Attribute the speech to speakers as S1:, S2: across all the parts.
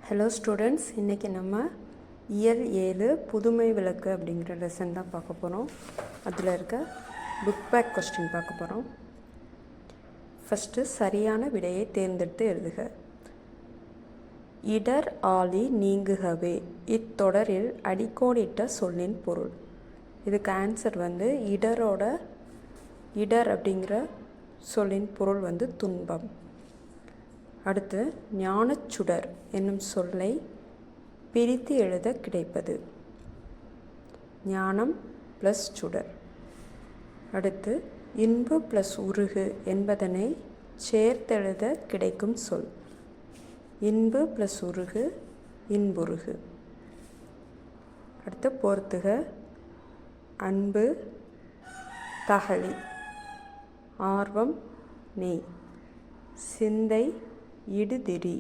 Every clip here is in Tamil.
S1: ஹலோ ஸ்டூடெண்ட்ஸ், இன்றைக்கி நம்ம இயல் 7 புதுமை விளக்கு அப்படிங்கிற லெசன் தான் பார்க்க போகிறோம். அதில் இருக்க புக் பேக் கொஸ்டின் பார்க்க போகிறோம். ஃபஸ்ட்டு சரியான விடையை தேர்ந்தெடுத்து எழுதுக. இடர் ஆழி நீங்குகவே இத்தொடரில் அடிக்கோடிட்ட சொல்லின் பொருள். இதுக்கு ஆன்சர் இடர் அப்படிங்கிற சொல்லின் பொருள் துன்பம். அடுத்து ஞானச்சுடர் என்னும் சொல்லை பிரித்து எழுத கிடைப்பது ஞானம் ப்ளஸ் சுடர். அடுத்து இன்பு ப்ளஸ் உருகு என்பதனை சேர்த்தெழுத கிடைக்கும் சொல் இன்பு ப்ளஸ் உருகு இன்புருகு. அடுத்து பொறுத்துக. அன்பு தகழி, ஆர்வம் நெய், சிந்தை இடுதிரி,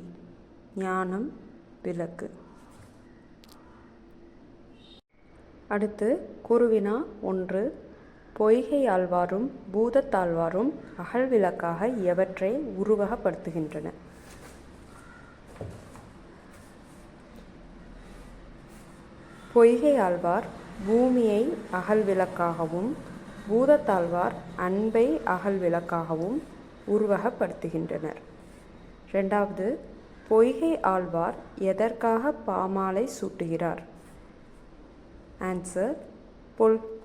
S1: ஞானம் விளக்கு. அடுத்து குருவினா 1. பொய்கை ஆழ்வாரும் பூதத்தாழ்வாரும் அகல் விளக்காக எவற்றை உருவகப்படுத்துகின்றன? பொய்கை ஆழ்வார் பூமியை அகல் விளக்காகவும் பூதத்தாழ்வார் அன்பை அகல் விளக்காகவும் உருவகப்படுத்துகின்றனர். 2. பொய்கை ஆழ்வார் எதற்காக பாமாலை சூட்டுகிறார்? ஆன்சர்,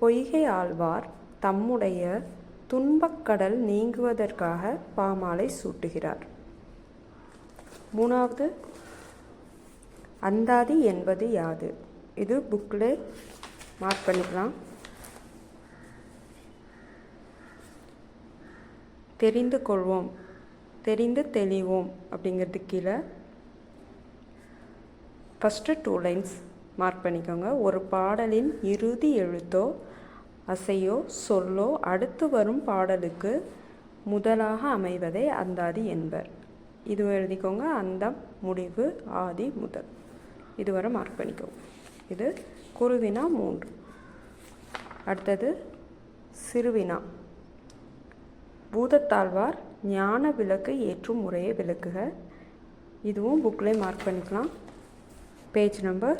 S1: பொய்கை ஆழ்வார் தம்முடைய துன்பக்கடல் நீங்குவதற்காக பாமாலை சூட்டுகிறார். 3. அந்தாதி என்பது யாது? இது புக்கில் மார்க் பண்ணிக்கலாம். தெரிந்து கொள்வோம், தெரிந்து தெளிவோம் அப்படிங்கிறது கீழே ஃபஸ்ட்டு 2 லைன்ஸ் மார்க் பண்ணிக்கோங்க. ஒரு பாடலின் இறுதி எழுத்தோ அசையோ சொல்லோ அடுத்து வரும் பாடலுக்கு முதலாக அமைவதை அந்தாதி என்பர். இது எழுதிக்கோங்க. அந்தம், முடிவு, ஆதி, முதல். இதுவரை மார்க் பண்ணிக்கோங்க. இது குருவினா 3. அடுத்தது சிறுவினா. பூதத்தாழ்வார் ஞான விளக்கு ஏற்றும் முறையை விளக்குக. இதுவும் புக்கில் மார்க் பண்ணிக்கலாம். பேஜ் நம்பர்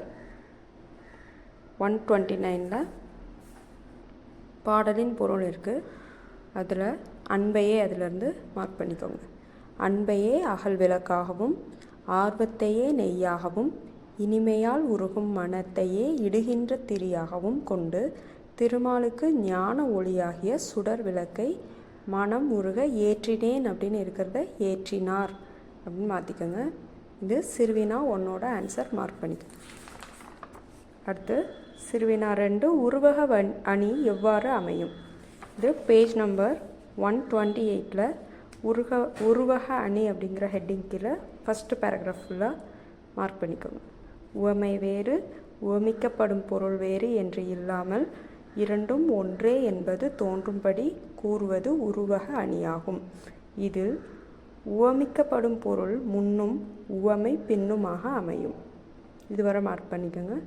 S1: 129 பாடலின் பொருள் இருக்குது. அதில் அன்பையே அதிலிருந்து மார்க் பண்ணிக்கோங்க. அன்பையே அகல் விளக்காகவும் ஆர்வத்தையே நெய்யாகவும் இனிமையால் உருகும் மனத்தையே இடுகின்ற திரியாகவும் கொண்டு திருமாலுக்கு ஞான ஒளியாகிய சுடர் விளக்கை மனம் உருக ஏற்றினேன் அப்படின்னு இருக்கிறத ஏற்றினார் அப்படின்னு மாற்றிக்கோங்க. இது சிறுவினா 1 ஆன்சர் மார்க் பண்ணிக்கோங்க. அடுத்து சிறுவினா 2 உருவக அணி எவ்வாறு அமையும்? இது பேஜ் நம்பர் 128 உருவக அணி அப்படிங்கிற ஹெட்டிங் கீழே ஃபஸ்ட்டு பேராகிராஃப் ஃபுல்லாக மார்க் பண்ணிக்கோங்க. உவமை வேறு உவமிக்கப்படும் பொருள் வேறு என்று இல்லாமல் இரண்டும் ஒன்றே என்பது தோன்றும்படி கூறுவது உருவக அணியாகும். இதில் உவமிக்கப்படும் பொருள் முன்னும் உவமை பின்னுமாக அமையும். இதுவரை மார்க் பண்ணிக்கோங்க.